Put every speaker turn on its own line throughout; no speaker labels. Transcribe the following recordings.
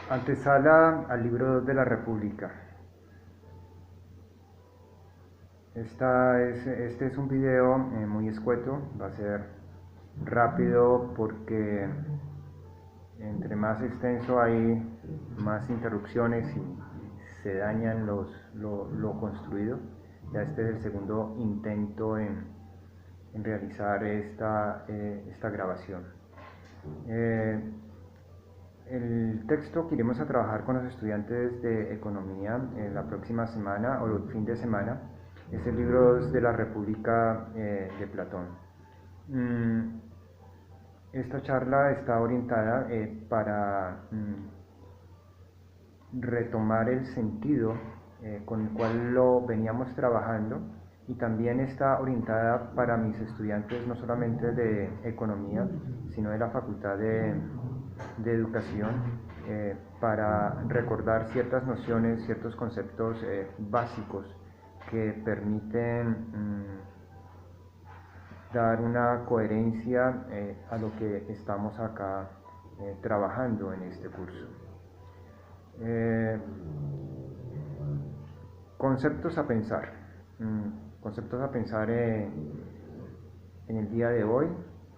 Antesala al libro de la República. Este es un video muy escueto, va a ser rápido porque entre más extenso hay más interrupciones y se dañan lo construido. Ya este es el segundo intento en realizar esta grabación. El texto que iremos a trabajar con los estudiantes de economía la próxima semana o el fin de semana es el libro de la República de Platón. Esta charla está orientada para retomar el sentido con el cual lo veníamos trabajando, y también está orientada para mis estudiantes no solamente de economía, sino de la Facultad de Educación, para recordar ciertas nociones, ciertos conceptos básicos que permiten dar una coherencia a lo que estamos acá trabajando en este curso. Conceptos a pensar. Conceptos a pensar en el día de hoy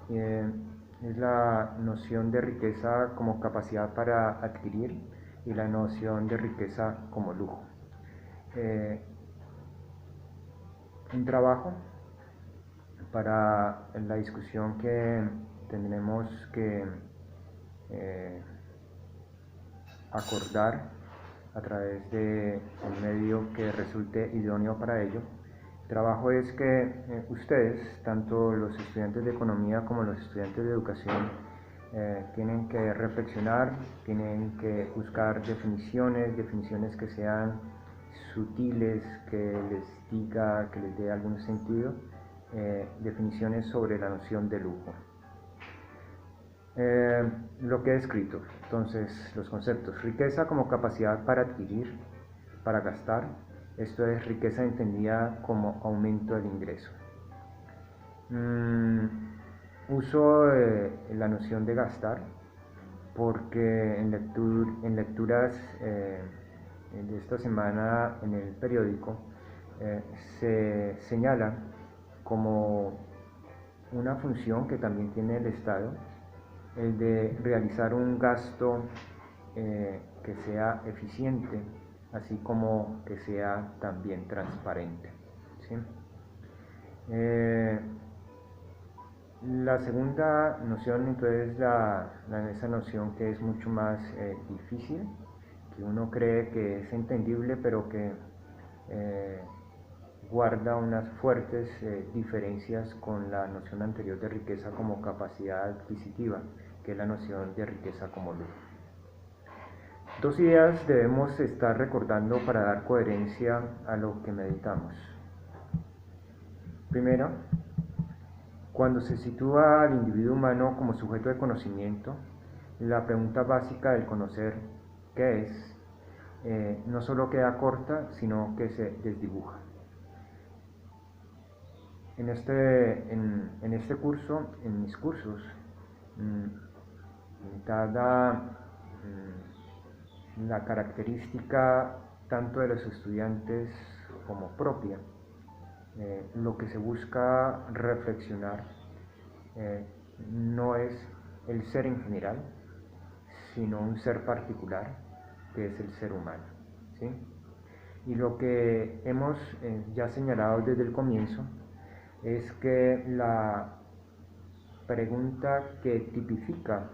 es la noción de riqueza como capacidad para adquirir y la noción de riqueza como lujo. Un trabajo para la discusión que tendremos que acordar a través de un medio que resulte idóneo para ello. El trabajo es que ustedes, tanto los estudiantes de economía como los estudiantes de educación, tienen que reflexionar, tienen que buscar definiciones que sean sutiles, que les dé algún sentido, definiciones sobre la noción de lujo. Lo que he escrito, entonces, los conceptos: riqueza como capacidad para adquirir, para gastar. Esto es riqueza entendida como aumento del ingreso. Uso la noción de gastar porque en lecturas de esta semana en el periódico se señala como una función que también tiene el Estado, el de realizar un gasto que sea eficiente, así como que sea también transparente, ¿sí? La segunda noción entonces esa noción que es mucho más difícil, que uno cree que es entendible, pero que guarda unas fuertes diferencias con la noción anterior de riqueza como capacidad adquisitiva, que es la noción de riqueza como lujo. Dos ideas debemos estar recordando para dar coherencia a lo que meditamos. Primero, cuando se sitúa al individuo humano como sujeto de conocimiento, la pregunta básica del conocer ¿qué es? No solo queda corta, sino que se desdibuja. En este curso, en mis cursos, dada la característica tanto de los estudiantes como propia, lo que se busca reflexionar no es el ser en general, sino un ser particular, que es el ser humano, ¿sí? Y lo que hemos ya señalado desde el comienzo es que la pregunta que tipifica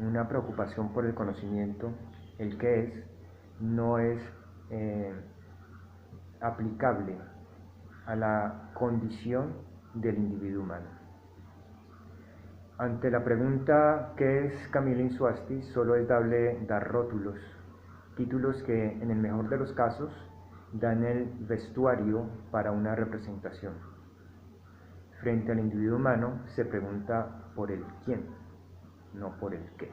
una preocupación por el conocimiento, el qué es, no es aplicable a la condición del individuo humano. Ante la pregunta ¿qué es Camille Insuasti? Solo es dable dar rótulos, títulos que en el mejor de los casos dan el vestuario para una representación. Frente al individuo humano se pregunta por el quién, no por el qué.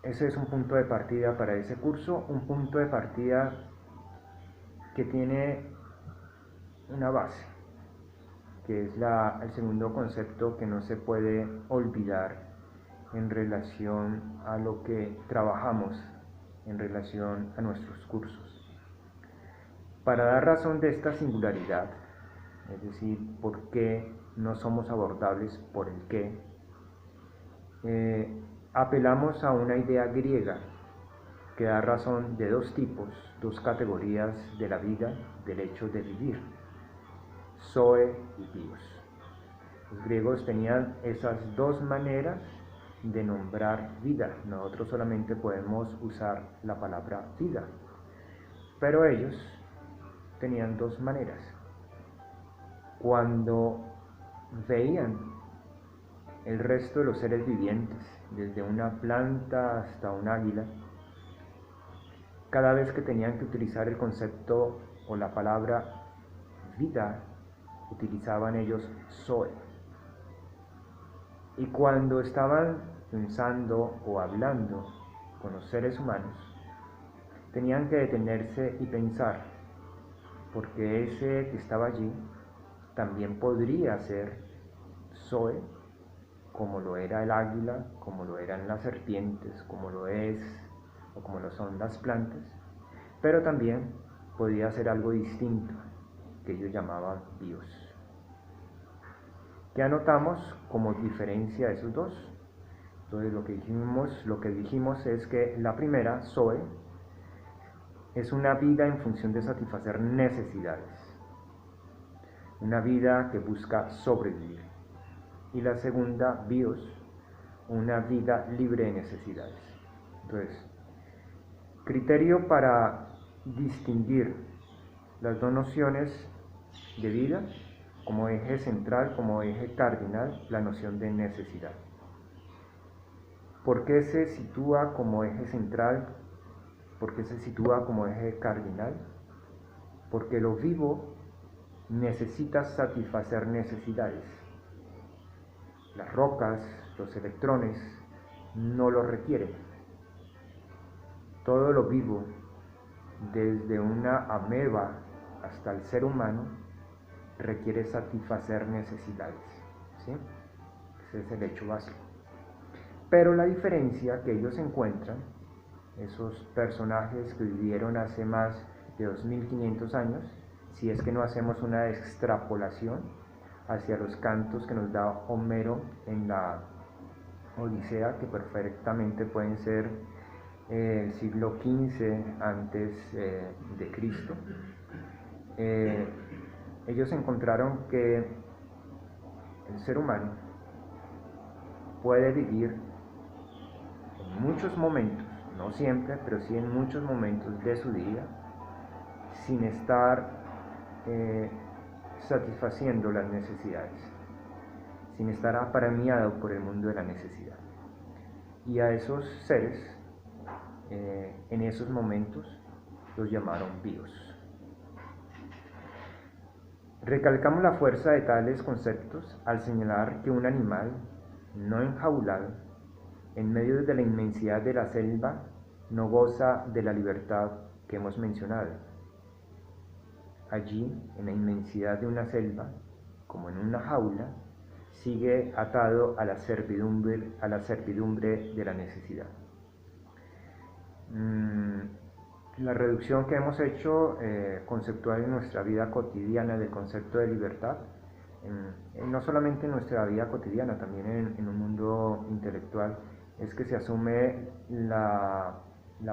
Ese es un punto de partida para ese curso, un punto de partida que tiene una base, que es el segundo concepto que no se puede olvidar en relación a lo que trabajamos, en relación a nuestros cursos. Para dar razón de esta singularidad, es decir, por qué no somos abordables por el qué, apelamos a una idea griega que da razón de dos tipos, dos categorías de la vida, del hecho de vivir: zoe y bios. Los griegos tenían esas dos maneras de nombrar vida. Nosotros solamente podemos usar la palabra vida, pero ellos tenían dos maneras. Cuando veían el resto de los seres vivientes, desde una planta hasta un águila, cada vez que tenían que utilizar el concepto o la palabra vida, utilizaban ellos zoe. Y cuando estaban pensando o hablando con los seres humanos, tenían que detenerse y pensar, porque ese que estaba allí también podría ser zoe, como lo era el águila, como lo eran las serpientes, como lo es o como lo son las plantas, pero también podía ser algo distinto, que ellos llamaban bios. ¿Qué anotamos como diferencia de esos dos? Entonces lo que dijimos es que la primera, zoe, es una vida en función de satisfacer necesidades, una vida que busca sobrevivir. Y la segunda, bios, una vida libre de necesidades. Entonces, criterio para distinguir las dos nociones de vida: como eje central, como eje cardinal, la noción de necesidad. ¿Por qué se sitúa como eje central? ¿Por qué se sitúa como eje cardinal? Porque lo vivo necesita satisfacer necesidades. Las rocas, los electrones, no lo requieren. Todo lo vivo, desde una ameba hasta el ser humano, requiere satisfacer necesidades, ¿sí? Ese es el hecho básico. Pero la diferencia que ellos encuentran, esos personajes que vivieron hace más de 2500 años, si es que no hacemos una extrapolación hacia los cantos que nos da Homero en la Odisea, que perfectamente pueden ser el siglo XV antes de Cristo, ellos encontraron que el ser humano puede vivir en muchos momentos, no siempre, pero sí en muchos momentos de su día, sin estar satisfaciendo las necesidades, sin estar apremiado por el mundo de la necesidad. Y a esos seres, en esos momentos, los llamaron bios. Recalcamos la fuerza de tales conceptos al señalar que un animal no enjaulado, en medio de la inmensidad de la selva, no goza de la libertad que hemos mencionado. Allí, en la inmensidad de una selva, como en una jaula, sigue atado a la servidumbre de la necesidad. La reducción que hemos hecho conceptual en nuestra vida cotidiana del concepto de libertad, no solamente en nuestra vida cotidiana, también en un mundo intelectual, es que se asume la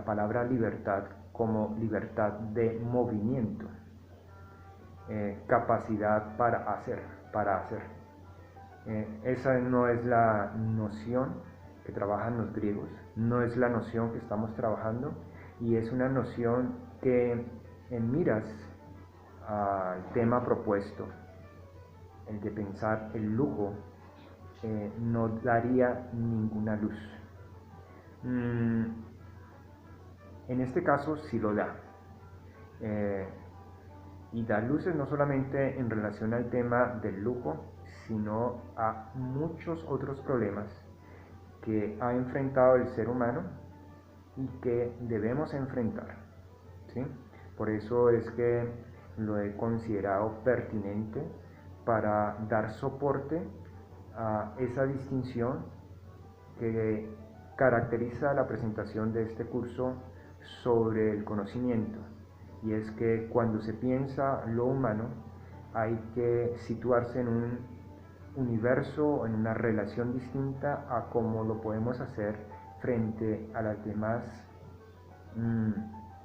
palabra libertad como libertad de movimiento, capacidad para hacer. Esa no es la noción que trabajan los griegos, no es la noción que estamos trabajando, y es una noción que, en miras al tema propuesto, el de pensar el lujo, no daría ninguna luz. En este caso sí lo da, y da luces no solamente en relación al tema del lujo, sino a muchos otros problemas que ha enfrentado el ser humano y que debemos enfrentar, ¿sí? Por eso es que lo he considerado pertinente para dar soporte a esa distinción que caracteriza la presentación de este curso sobre el conocimiento, y es que cuando se piensa lo humano hay que situarse en un universo, en una relación distinta a como lo podemos hacer frente a las demás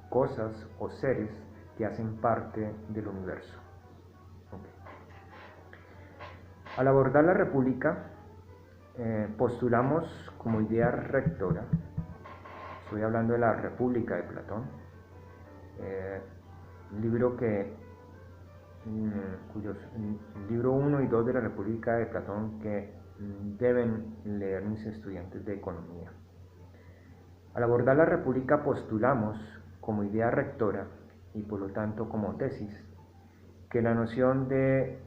cosas o seres que hacen parte del universo. Okay. Al abordar la República, postulamos como idea rectora, estoy hablando de la República de Platón, libro cuyos libro 1 y 2 de la República de Platón que deben leer mis estudiantes de economía. Al abordar la República postulamos como idea rectora y por lo tanto como tesis que la noción de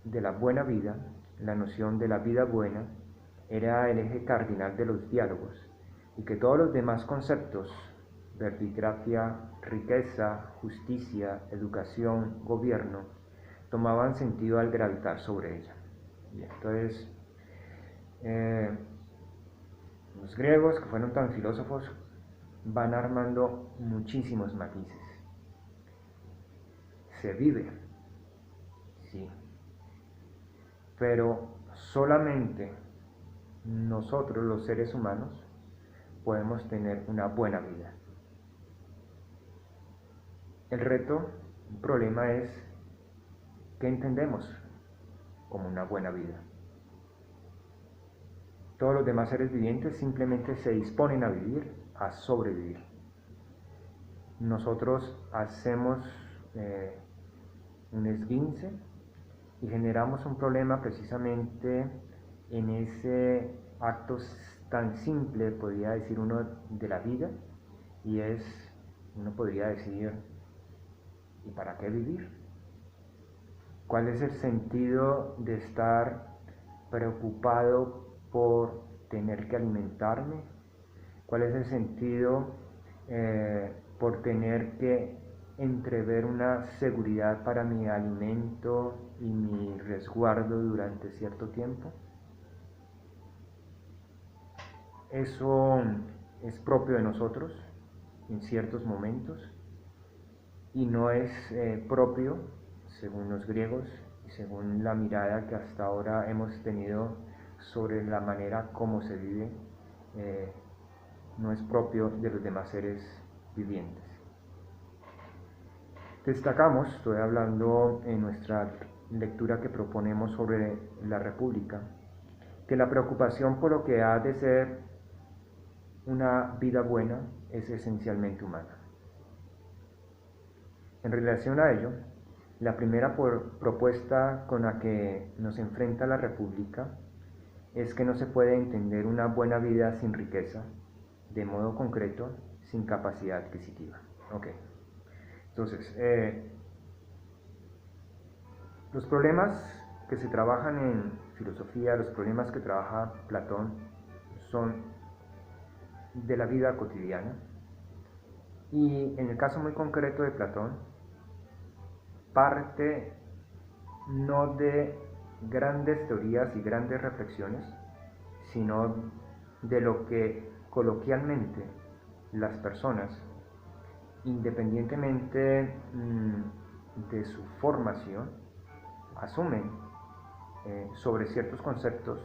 la buena vida, la noción de la vida buena, era el eje cardinal de los diálogos y que todos los demás conceptos, verbigracia, riqueza, justicia, educación, gobierno, tomaban sentido al gravitar sobre ella. Bien, entonces, los griegos, que fueron tan filósofos, van armando muchísimos matices. Se vive, sí, pero solamente nosotros, los seres humanos, podemos tener una buena vida. El reto, el problema es ¿qué entendemos como una buena vida? Todos los demás seres vivientes simplemente se disponen a vivir, a sobrevivir. Nosotros hacemos un esguince y generamos un problema precisamente en ese acto tan simple, podría decir uno, de la vida, y es, uno podría decir, ¿y para qué vivir? ¿Cuál es el sentido de estar preocupado por tener que alimentarme? ¿Cuál es el sentido por tener que entrever una seguridad para mi alimento y mi resguardo durante cierto tiempo? Eso es propio de nosotros en ciertos momentos y no es propio, según los griegos y según la mirada que hasta ahora hemos tenido sobre la manera como se vive, no es propio de los demás seres vivientes. Destacamos, estoy hablando en nuestra lectura que proponemos sobre la República, que la preocupación por lo que ha de ser una vida buena es esencialmente humana. En relación a ello, la primera propuesta con la que nos enfrenta la República es que no se puede entender una buena vida sin riqueza, de modo concreto, sin capacidad adquisitiva. Okay. Entonces, los problemas que se trabajan en filosofía, los problemas que trabaja Platón, son de la vida cotidiana, y en el caso muy concreto de Platón, parte no de grandes teorías y grandes reflexiones, sino de lo que coloquialmente las personas, independientemente de su formación, asumen sobre ciertos conceptos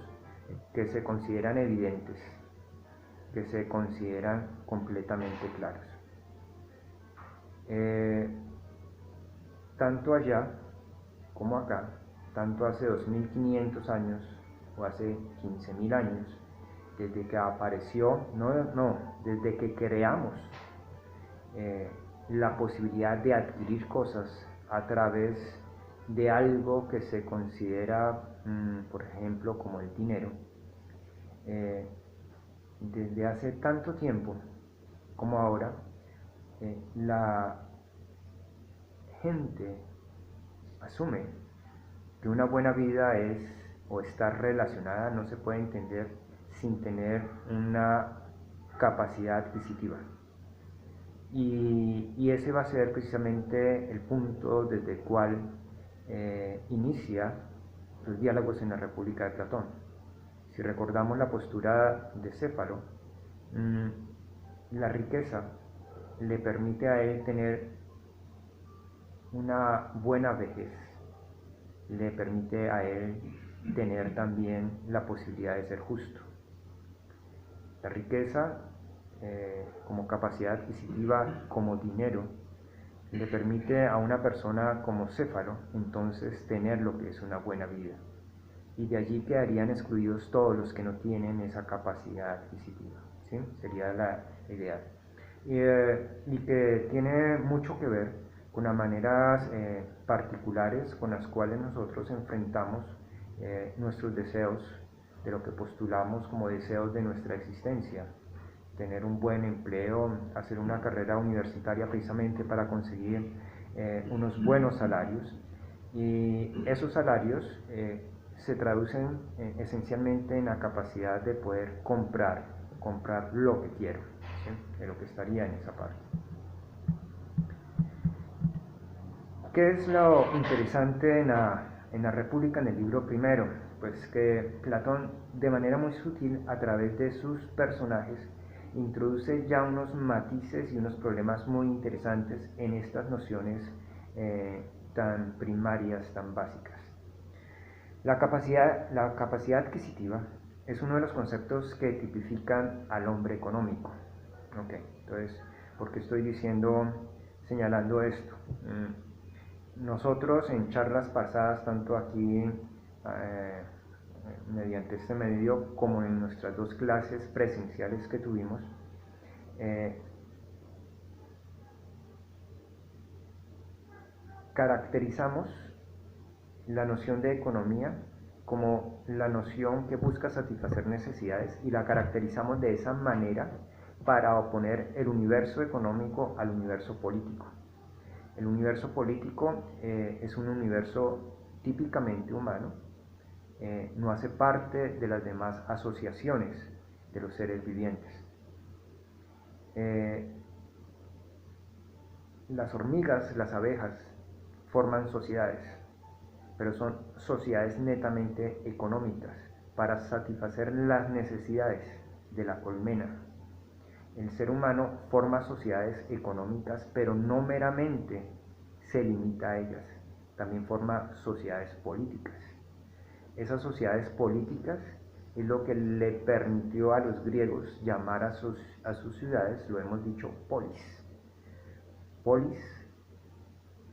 que se consideran evidentes, que se consideran completamente claros. Tanto allá como acá, tanto hace 2500 años o hace 15.000 años, desde que apareció, desde que creamos la posibilidad de adquirir cosas a través de algo que se considera, por ejemplo, como el dinero, desde hace tanto tiempo como ahora, la gente asume que una buena vida es o está relacionada, no se puede entender sin tener una capacidad adquisitiva. Y ese va a ser precisamente el punto desde el cual inicia los diálogos en la República de Platón. Si recordamos la postura de Céfalo, la riqueza le permite a él tener una buena vejez, le permite a él tener también la posibilidad de ser justo. La riqueza, como capacidad adquisitiva, como dinero, le permite a una persona como Céfalo entonces tener lo que es una buena vida. Y de allí quedarían excluidos todos los que no tienen esa capacidad adquisitiva, ¿sí? Sería la ideal. Y que tiene mucho que ver con las maneras particulares con las cuales nosotros enfrentamos nuestros deseos, de lo que postulamos como deseos de nuestra existencia. Tener un buen empleo, hacer una carrera universitaria precisamente para conseguir unos buenos salarios, y esos salarios se traducen esencialmente en la capacidad de poder comprar lo que quiero, ¿sí? De lo que estaría en esa parte. ¿Qué es lo interesante en la República, en el libro primero? Pues que Platón, de manera muy sutil, a través de sus personajes, introduce ya unos matices y unos problemas muy interesantes en estas nociones tan primarias, tan básicas. La capacidad adquisitiva es uno de los conceptos que tipifican al hombre económico. Entonces, ¿por qué estoy señalando esto? Nosotros en charlas pasadas, tanto aquí mediante este medio como en nuestras dos clases presenciales que tuvimos, caracterizamos la noción de economía como la noción que busca satisfacer necesidades, y la caracterizamos de esa manera para oponer el universo económico al universo político. El universo político es un universo típicamente humano, no hace parte de las demás asociaciones de los seres vivientes. Las hormigas, las abejas, forman sociedades, pero son sociedades netamente económicas para satisfacer las necesidades de la colmena. El ser humano forma sociedades económicas, pero no meramente se limita a ellas, también forma sociedades políticas. Esas sociedades políticas es lo que le permitió a los griegos llamar a sus ciudades, lo hemos dicho, polis. Polis,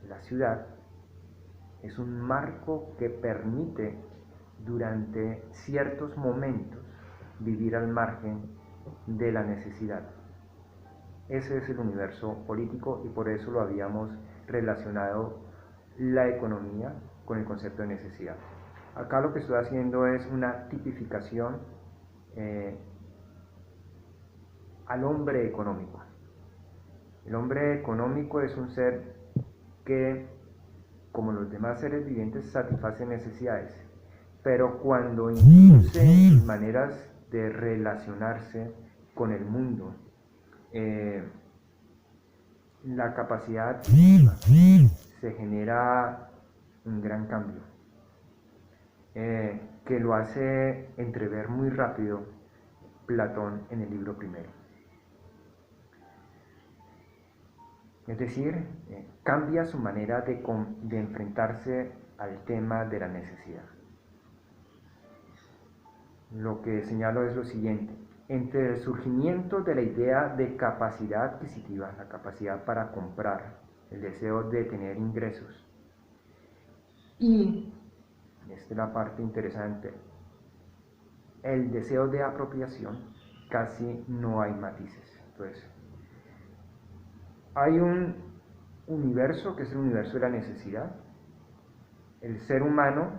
la ciudad, es un marco que permite durante ciertos momentos vivir al margen de la necesidad. Ese es el universo político, y por eso lo habíamos relacionado la economía con el concepto de necesidad. Acá lo que estoy haciendo es una tipificación al hombre económico. El hombre económico es un ser que, como los demás seres vivientes, satisface necesidades, pero cuando introduce maneras de relacionarse con el mundo, la capacidad adquisitiva, se genera un gran cambio que lo hace entrever muy rápido Platón en el libro primero. Es decir, cambia su manera de enfrentarse al tema de la necesidad. Lo que señalo es lo siguiente: entre el surgimiento de la idea de capacidad adquisitiva, la capacidad para comprar, el deseo de tener ingresos, y, esta es la parte interesante, el deseo de apropiación, casi no hay matices. Entonces, hay un universo que es el universo de la necesidad. El ser humano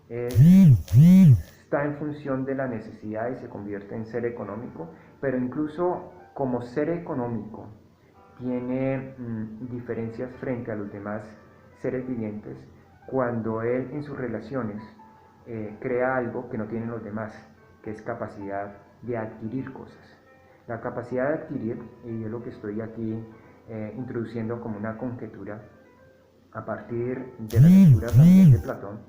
está en función de la necesidad y se convierte en ser económico, pero incluso como ser económico tiene diferencias frente a los demás seres vivientes cuando él en sus relaciones crea algo que no tienen los demás, que es capacidad de adquirir cosas. La capacidad de adquirir, y es lo que estoy aquí introduciendo como una conjetura a partir de la lectura también de Platón,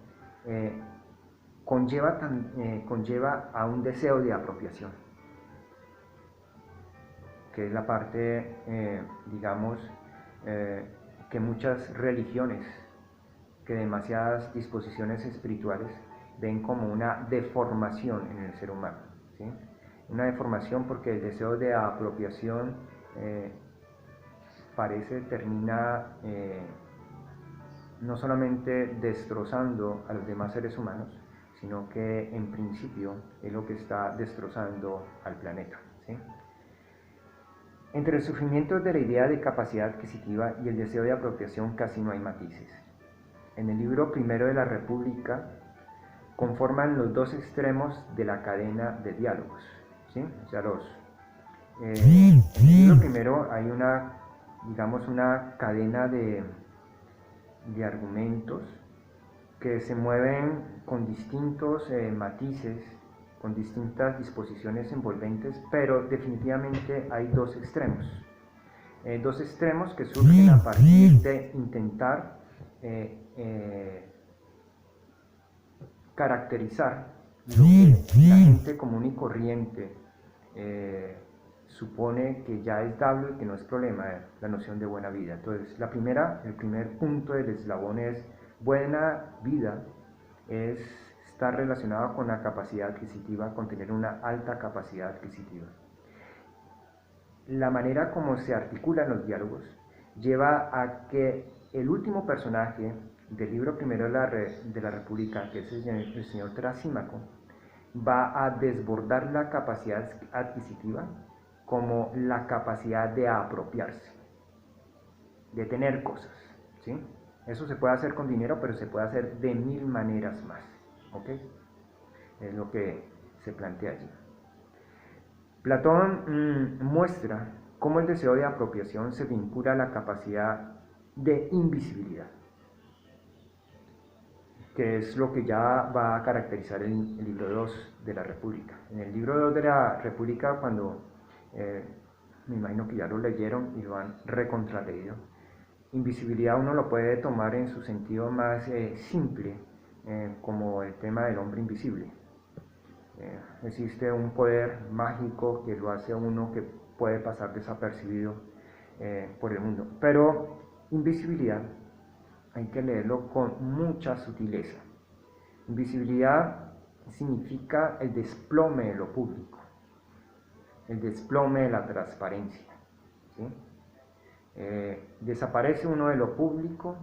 conlleva a un deseo de apropiación, que es la parte, digamos, que muchas religiones, que demasiadas disposiciones espirituales ven como una deformación en el ser humano, ¿sí? Una deformación porque el deseo de apropiación termina no solamente destrozando a los demás seres humanos, sino que en principio es lo que está destrozando al planeta, ¿sí? Entre el sufrimiento de la idea de capacidad adquisitiva y el deseo de apropiación casi no hay matices. En el libro primero de la República conforman los dos extremos de la cadena de diálogos, ¿sí? O sea, en el libro primero hay una cadena de argumentos que se mueven con distintos matices, con distintas disposiciones envolventes, pero definitivamente hay dos extremos que surgen a partir de intentar caracterizar lo que la gente común y corriente supone que ya es dable y que no es problema, la noción de buena vida. Entonces, el primer punto del eslabón es: buena vida está relacionada con la capacidad adquisitiva, con tener una alta capacidad adquisitiva. La manera como se articulan los diálogos lleva a que el último personaje del libro primero de la República, que es el señor Trasímaco, va a desbordar la capacidad adquisitiva como la capacidad de apropiarse, de tener cosas, ¿sí? Eso se puede hacer con dinero, pero se puede hacer de 1000 maneras más, ¿ok? Es lo que se plantea allí. Platón muestra cómo el deseo de apropiación se vincula a la capacidad de invisibilidad, que es lo que ya va a caracterizar el libro 2 de la República. En el libro 2 de la República, cuando me imagino que ya lo leyeron y lo han recontraleído, invisibilidad uno lo puede tomar en su sentido más simple, como el tema del hombre invisible. Existe un poder mágico que lo hace a uno que puede pasar desapercibido por el mundo, pero invisibilidad hay que leerlo con mucha sutileza. Invisibilidad significa el desplome de lo público, el desplome de la transparencia, ¿sí? Desaparece uno de lo público,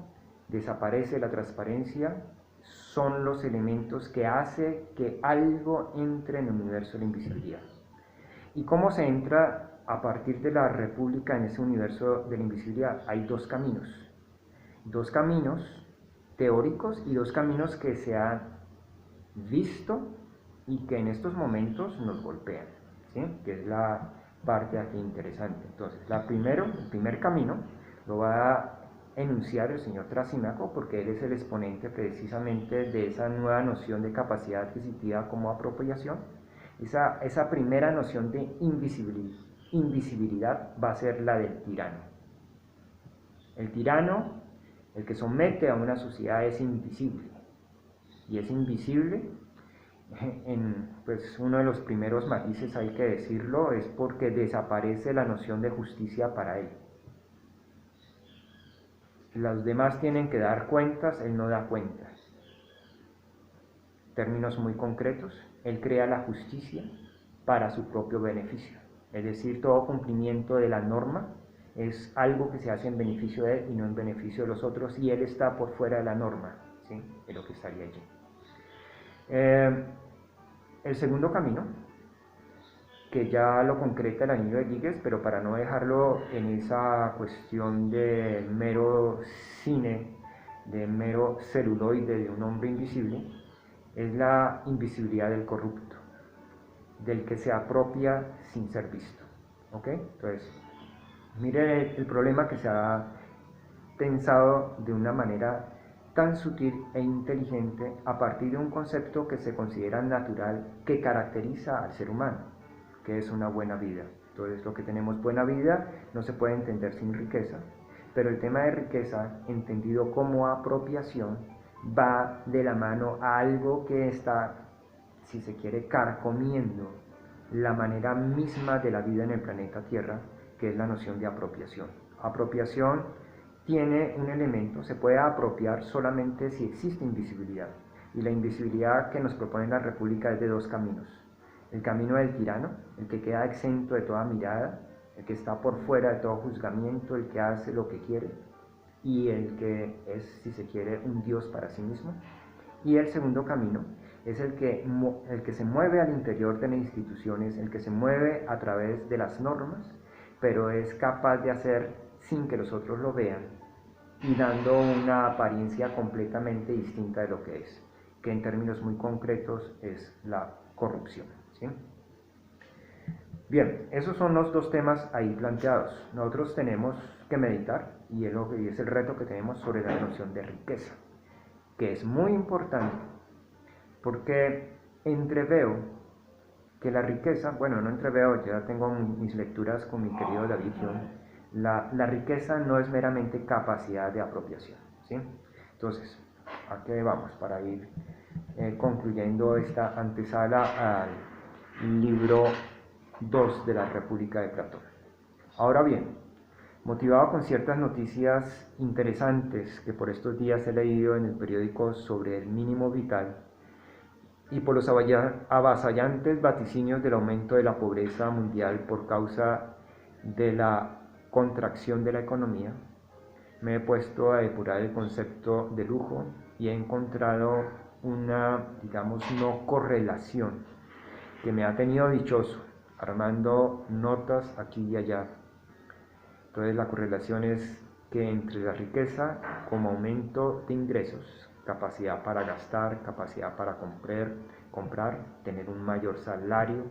desaparece la transparencia, son los elementos que hace que algo entre en el universo de la invisibilidad. ¿Y cómo se entra a partir de la República en ese universo de la invisibilidad? Hay dos caminos teóricos y dos caminos que se han visto y que en estos momentos nos golpean, ¿sí? Que es la parte aquí interesante. Entonces, el primer camino lo va a enunciar el señor Trasímaco, porque él es el exponente precisamente de esa nueva noción de capacidad adquisitiva como apropiación. Esa primera noción de invisibilidad va a ser la del tirano. El tirano, el que somete a una sociedad, es invisible, y es invisible. Pues uno de los primeros matices, hay que decirlo, es porque desaparece la noción de justicia para él. Los demás tienen que dar cuentas, él no da cuentas. Términos muy concretos, él crea la justicia para su propio beneficio. Es decir, todo cumplimiento de la norma es algo que se hace en beneficio de él y no en beneficio de los otros, y él está por fuera de la norma, ¿sí? Es lo que estaría allí. El segundo camino, que ya lo concreta el anillo de Giges, pero para no dejarlo en esa cuestión de mero cine, de mero celuloide de un hombre invisible, es la invisibilidad del corrupto, del que se apropia sin ser visto, ¿ok? Entonces, mire el problema que se ha pensado de una manera tan sutil e inteligente a partir de un concepto que se considera natural, que caracteriza al ser humano, que es una buena vida. Entonces, lo que tenemos buena vida no se puede entender sin riqueza, pero el tema de riqueza, entendido como apropiación, va de la mano a algo que está, si se quiere, carcomiendo la manera misma de la vida en el planeta Tierra, que es la noción de apropiación. Apropiación tiene un elemento, se puede apropiar solamente si existe invisibilidad. Y la invisibilidad que nos propone la República es de dos caminos. El camino del tirano, el que queda exento de toda mirada, el que está por fuera de todo juzgamiento, el que hace lo que quiere, y el que es, si se quiere, un Dios para sí mismo. Y el segundo camino es el que se mueve al interior de las instituciones, el que se mueve a través de las normas, pero es capaz de hacer sin que los otros lo vean y dando una apariencia completamente distinta de lo que es, que en términos muy concretos es la corrupción, ¿sí? Bien, esos son los dos temas ahí planteados. Nosotros tenemos que meditar, y es el reto que tenemos sobre la noción de riqueza, que es muy importante, porque entreveo que la riqueza, bueno, no entreveo, ya tengo mis lecturas con mi querido David Hume, la riqueza no es meramente capacidad de apropiación, ¿sí? Entonces, ¿a qué vamos? Para ir concluyendo esta antesala al libro 2 de la República de Platón. Ahora bien, motivado con ciertas noticias interesantes que por estos días he leído en el periódico sobre el mínimo vital y por los avasallantes vaticinios del aumento de la pobreza mundial por causa de la contracción de la economía, me he puesto a depurar el concepto de lujo y he encontrado una, digamos, no correlación que me ha tenido dichoso, armando notas aquí y allá. Entonces la correlación es que entre la riqueza como aumento de ingresos, capacidad para gastar, capacidad para comprar, tener un mayor salario,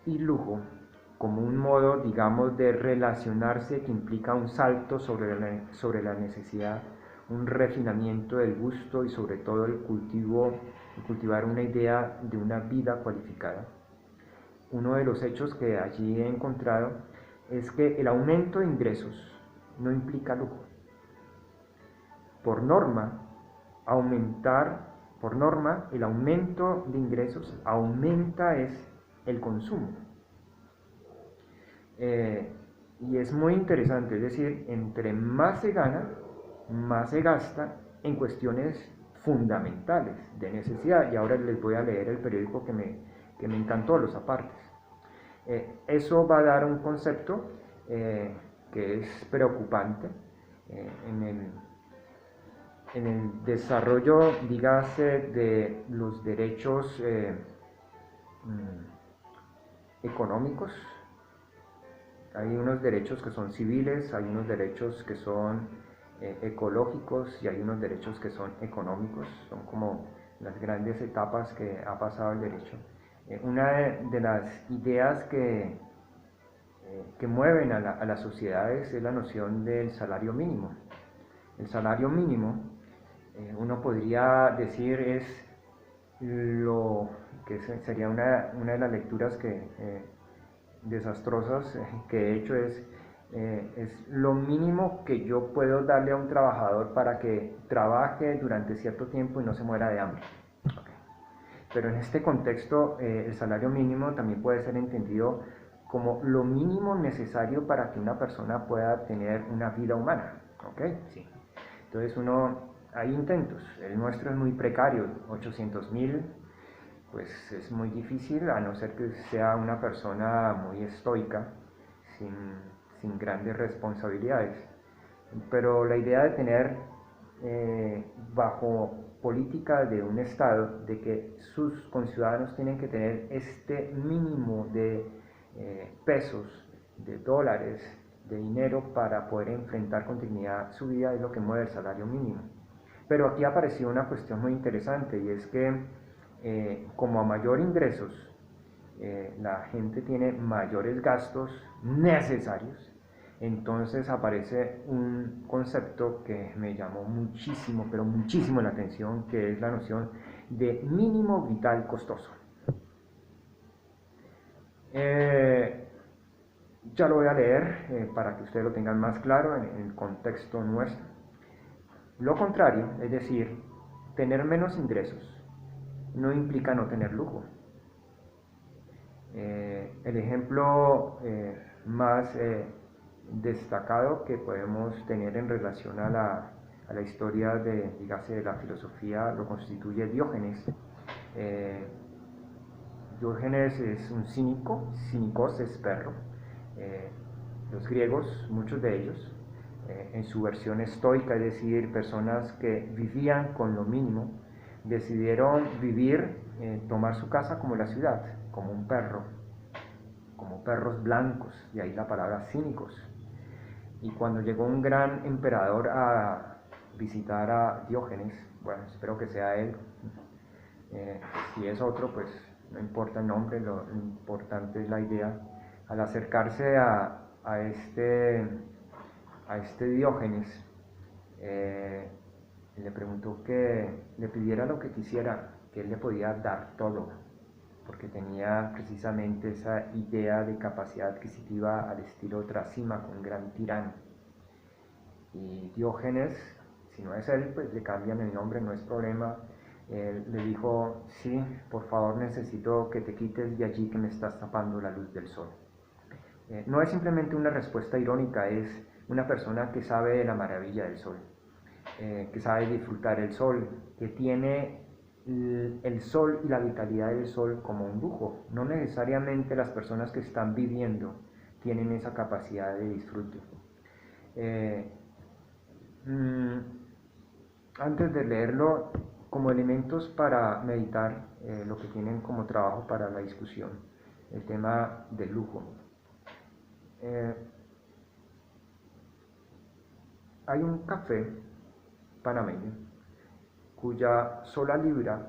y lujo como un modo, digamos, de relacionarse que implica un salto sobre la necesidad, un refinamiento del gusto y sobre todo el cultivar una idea de una vida cualificada. Uno de los hechos que allí he encontrado es que el aumento de ingresos no implica lujo. Por norma, el aumento de ingresos aumenta el consumo. Y es muy interesante, es decir, entre más se gana, más se gasta en cuestiones fundamentales de necesidad. Y ahora les voy a leer el periódico que me encantó, los apartes. Eso va a dar un concepto que es preocupante en el desarrollo, dígase, de los derechos económicos. Hay unos derechos que son civiles, hay unos derechos que son ecológicos y hay unos derechos que son económicos. Son como las grandes etapas que ha pasado el derecho. Una de las ideas que mueven a las sociedades es la noción del salario mínimo. El salario mínimo, uno podría decir, es lo que sería una de las lecturas desastrosas que he hecho, es lo mínimo que yo puedo darle a un trabajador para que trabaje durante cierto tiempo y no se muera de hambre. Okay. Pero en este contexto, el salario mínimo también puede ser entendido como lo mínimo necesario para que una persona pueda tener una vida humana. ¿Okay? Sí. Entonces hay intentos, el nuestro es muy precario, 800.000, pues es muy difícil, a no ser que sea una persona muy estoica, sin grandes responsabilidades. Pero la idea de tener bajo política de un Estado, de que sus conciudadanos tienen que tener este mínimo de pesos, de dólares, de dinero para poder enfrentar con dignidad su vida, es lo que mueve el salario mínimo. Pero aquí apareció una cuestión muy interesante, y es que como a mayor ingresos, la gente tiene mayores gastos necesarios. Entonces aparece un concepto que me llamó muchísimo, pero muchísimo la atención, que es la noción de mínimo vital costoso. Ya lo voy a leer para que ustedes lo tengan más claro en el contexto nuestro. Lo contrario, es decir, tener menos ingresos, no implica no tener lujo. El ejemplo más destacado que podemos tener en relación a la historia dígase, de la filosofía lo constituye Diógenes. Eh, Diógenes es un cínico, cínicos es perro. Eh, los griegos, muchos de ellos, en su versión estoica, es decir, personas que vivían con lo mínimo, decidieron vivir, tomar su casa como la ciudad, como un perro, como perros blancos, de ahí la palabra cínicos. Y cuando llegó un gran emperador a visitar a Diógenes, bueno, espero que sea él, si es otro, pues no importa el nombre, lo importante es la idea. Al acercarse a este Diógenes, le preguntó que le pidiera lo que quisiera, que él le podía dar todo, porque tenía precisamente esa idea de capacidad adquisitiva al estilo Trasímaco, un gran tirano. Y Diógenes, si no es él, pues le cambian el nombre, no es problema. Le dijo, sí, por favor necesito que te quites de allí que me estás tapando la luz del sol. No es simplemente una respuesta irónica, es una persona que sabe de la maravilla del sol, que sabe disfrutar el sol, que tiene el sol y la vitalidad del sol como un lujo. No necesariamente las personas que están viviendo tienen esa capacidad de disfrute. Antes de leerlo, como elementos para meditar, lo que tienen como trabajo para la discusión, el tema del lujo. Hay un café panameño cuya sola libra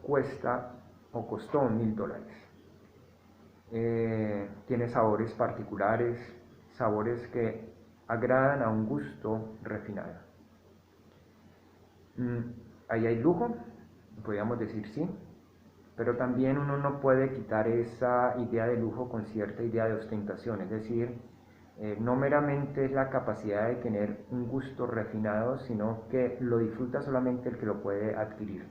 cuesta o costó $1000. Tiene sabores particulares, sabores que agradan a un gusto refinado. Ahí hay lujo, podríamos decir sí, pero también uno no puede quitar esa idea de lujo con cierta idea de ostentación, es decir, no meramente es la capacidad de tener un gusto refinado, sino que lo disfruta solamente el que lo puede adquirir.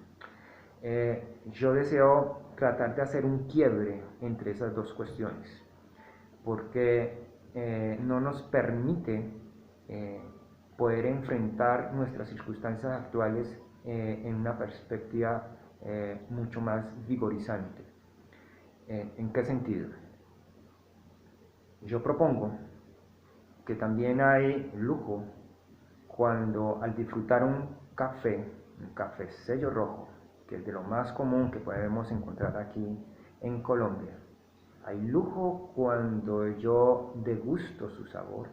Yo deseo tratar de hacer un quiebre entre esas dos cuestiones, porque no nos permite poder enfrentar nuestras circunstancias actuales en una perspectiva mucho más vigorizante. ¿En qué sentido? Yo propongo que también hay lujo cuando al disfrutar un café sello rojo, que es de lo más común que podemos encontrar aquí en Colombia, hay lujo cuando yo degusto su sabor,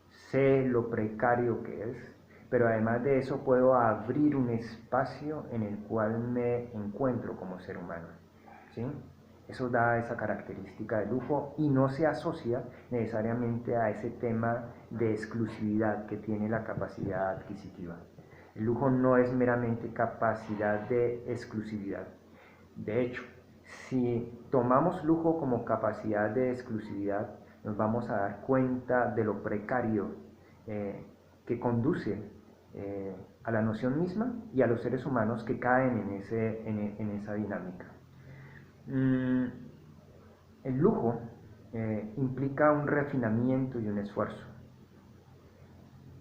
sé lo precario que es, pero además de eso puedo abrir un espacio en el cual me encuentro como ser humano, ¿sí? Eso da esa característica de lujo y no se asocia necesariamente a ese tema de exclusividad que tiene la capacidad adquisitiva. El lujo no es meramente capacidad de exclusividad. De hecho, si tomamos lujo como capacidad de exclusividad, nos vamos a dar cuenta de lo precario que conduce a la noción misma y a los seres humanos que caen en esa dinámica. El lujo implica un refinamiento y un esfuerzo.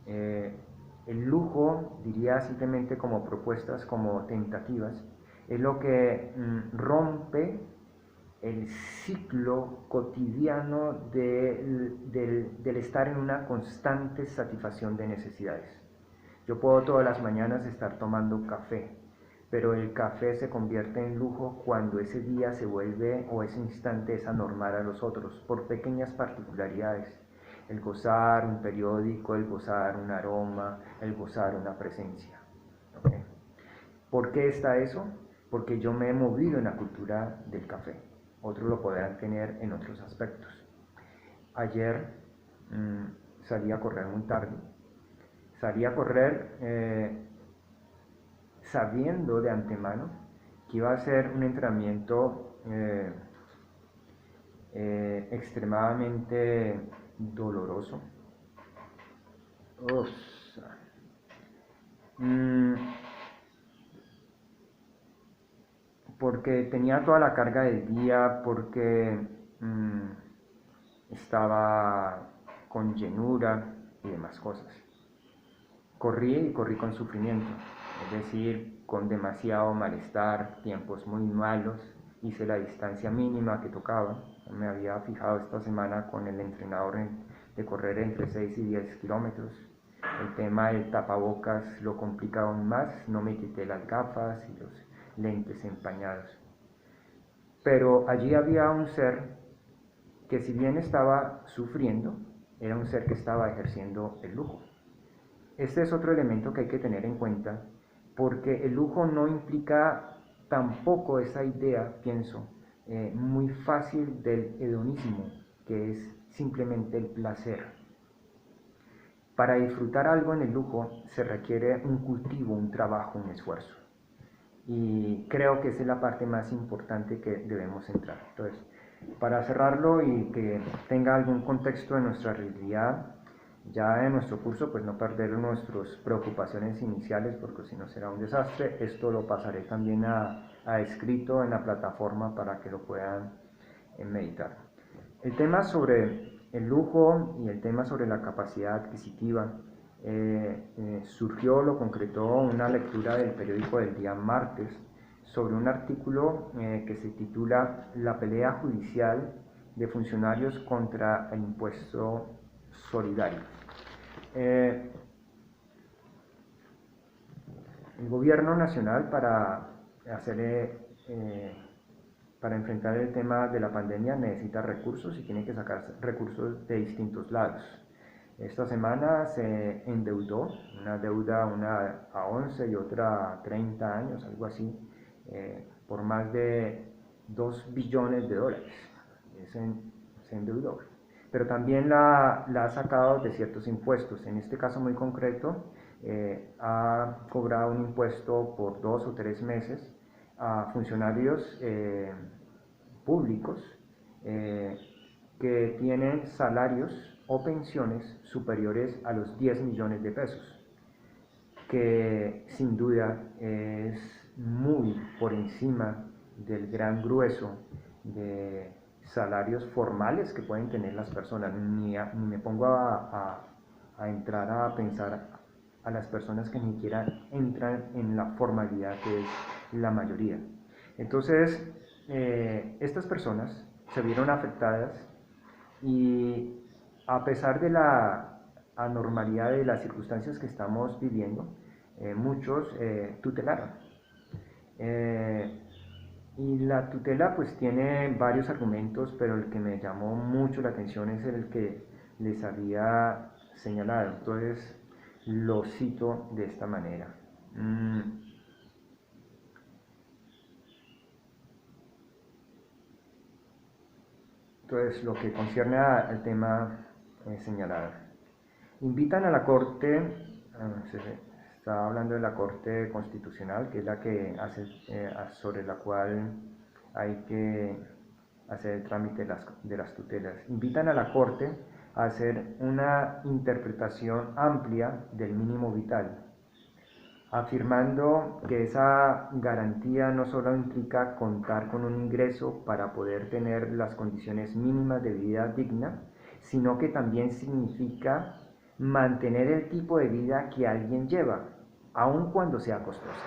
El lujo, diría simplemente como propuestas, como tentativas, es lo que rompe el ciclo cotidiano del estar en una constante satisfacción de necesidades. Yo puedo todas las mañanas estar tomando café, pero el café se convierte en lujo cuando ese día se vuelve o ese instante es anormal a los otros por pequeñas particularidades. El gozar un periódico, el gozar un aroma, el gozar una presencia. ¿Okay? ¿Por qué está eso? Porque yo me he movido en la cultura del café. Otros lo podrán tener en otros aspectos. Ayer salí a correr muy tarde. Salí a correr sabiendo de antemano que iba a ser un entrenamiento extremadamente doloroso. Mm, porque tenía toda la carga del día, porque estaba con llenura y demás cosas. Corrí y corrí con sufrimiento, es decir, con demasiado malestar, tiempos muy malos, hice la distancia mínima que tocaba, me había fijado esta semana con el entrenador de correr entre 6 y 10 kilómetros. El tema del tapabocas lo complica aún más, no me quité las gafas y los lentes empañados. Pero allí había un ser que, si bien estaba sufriendo, era un ser que estaba ejerciendo el lujo. Este es otro elemento que hay que tener en cuenta, porque el lujo no implica tampoco esa idea, pienso, muy fácil del hedonismo, que es simplemente el placer. Para disfrutar algo en el lujo se requiere un cultivo, un trabajo, un esfuerzo. Y creo que esa es la parte más importante que debemos entrar. Entonces, para cerrarlo y que tenga algún contexto de nuestra realidad, ya en nuestro curso, pues no perder nuestras preocupaciones iniciales, porque si no será un desastre. Esto lo pasaré también a escrito en la plataforma para que lo puedan meditar. El tema sobre el lujo y el tema sobre la capacidad adquisitiva surgió, lo concretó una lectura del periódico del día martes sobre un artículo que se titula La pelea judicial de funcionarios contra el impuesto solidario. El gobierno nacional, para enfrentar el tema de la pandemia, necesita recursos y tiene que sacar recursos de distintos lados. Esta semana se endeudó, una deuda, una a 11 y otra a 30 años, algo así, por más de 2 billones de dólares. Se endeudó. Pero también la ha sacado de ciertos impuestos. En este caso muy concreto, ha cobrado un impuesto por 2 o 3 meses a funcionarios públicos que tienen salarios o pensiones superiores a los 10 millones de pesos, que sin duda es muy por encima del gran grueso de salarios formales que pueden tener las personas. Ni me pongo a entrar a pensar a las personas que ni siquiera entran en la formalidad, que es la mayoría. Entonces, estas personas se vieron afectadas y, a pesar de la anormalidad de las circunstancias que estamos viviendo, muchos tutelaron. Y la tutela pues tiene varios argumentos, pero el que me llamó mucho la atención es el que les había señalado. Entonces lo cito de esta manera. Entonces, lo que concierne al tema señalado. Invitan a la Corte, se está hablando de la Corte Constitucional, que es la que hace, sobre la cual hay que hacer el trámite de las tutelas. Invitan a la Corte a hacer una interpretación amplia del mínimo vital, afirmando que esa garantía no solo implica contar con un ingreso para poder tener las condiciones mínimas de vida digna, sino que también significa mantener el tipo de vida que alguien lleva, aun cuando sea costosa.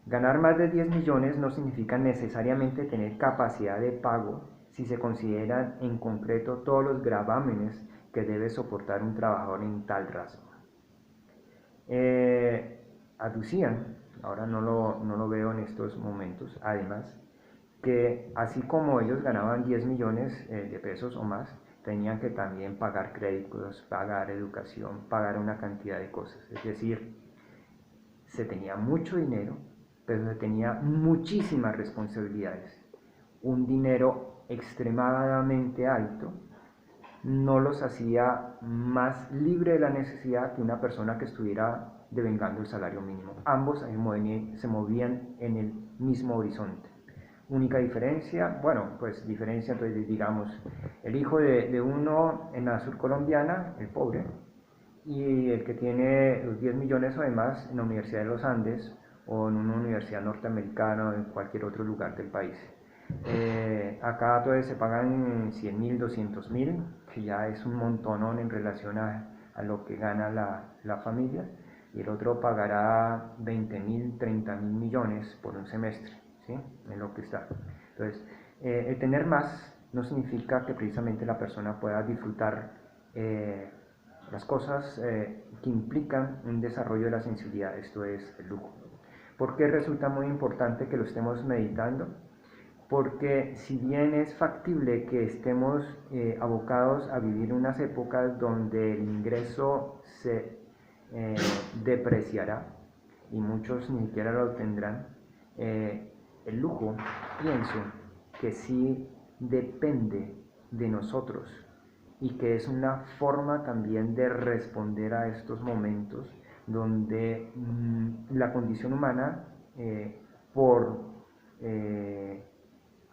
Ganar más de 10 millones no significa necesariamente tener capacidad de pago si se consideran en concreto todos los gravámenes que debe soportar un trabajador en tal rasgo. Aducían, ahora no lo veo en estos momentos, además, que así como ellos ganaban 10 millones de pesos o más, tenían que también pagar créditos, pagar educación, pagar una cantidad de cosas. Es decir, se tenía mucho dinero, pero se tenía muchísimas responsabilidades. Un dinero extremadamente alto no los hacía más libre de la necesidad que una persona que estuviera devengando el salario mínimo. Ambos se movían en el mismo horizonte. Única diferencia, bueno, pues diferencia, entonces digamos, el hijo de uno en la surcolombiana, el pobre, y el que tiene los 10 millones o demás en la Universidad de los Andes o en una universidad norteamericana o en cualquier otro lugar del país. Acá entonces se pagan 100.000, 200.000, que ya es un montonón en relación a lo que gana la familia, y el otro pagará 20.000, 30.000 millones por un semestre, ¿sí? En lo que está. Entonces, el tener más no significa que precisamente la persona pueda disfrutar las cosas que implican un desarrollo de la sensibilidad, esto es el lujo. ¿Por qué resulta muy importante que lo estemos meditando? Porque si bien es factible que estemos abocados a vivir unas épocas donde el ingreso se eh, depreciará y muchos ni siquiera lo tendrán, el lujo, pienso que sí depende de nosotros y que es una forma también de responder a estos momentos donde la condición humana por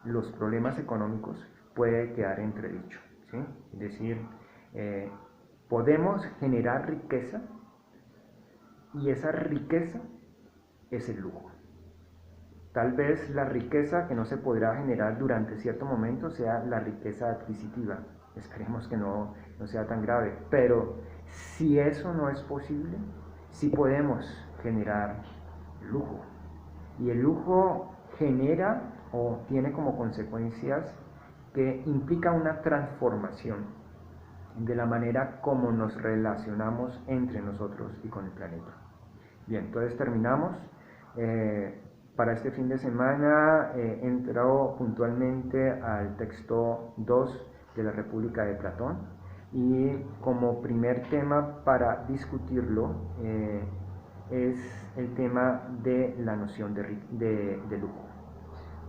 los problemas económicos puede quedar entredicho, ¿sí? Es decir, eh, podemos generar riqueza y esa riqueza es el lujo. Tal vez la riqueza que no se podrá generar durante cierto momento sea la riqueza adquisitiva. Esperemos que no sea tan grave. Pero si eso no es posible, sí podemos generar lujo. Y el lujo genera o tiene como consecuencias que implica una transformación de la manera como nos relacionamos entre nosotros y con el planeta. Bien, entonces terminamos. Para este fin de semana entró puntualmente al texto 2 de la República de Platón, y como primer tema para discutirlo es el tema de la noción de lujo.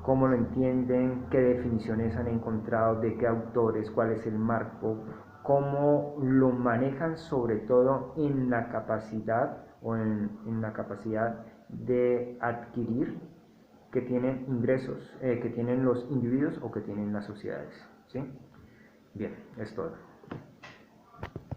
¿Cómo lo entienden? ¿Qué definiciones han encontrado? ¿De qué autores? ¿Cuál es el marco? ¿Cómo lo manejan, sobre todo en la capacidad o en la capacidad de adquirir que tienen ingresos, que tienen los individuos o que tienen las sociedades? ¿Sí? Bien, es todo.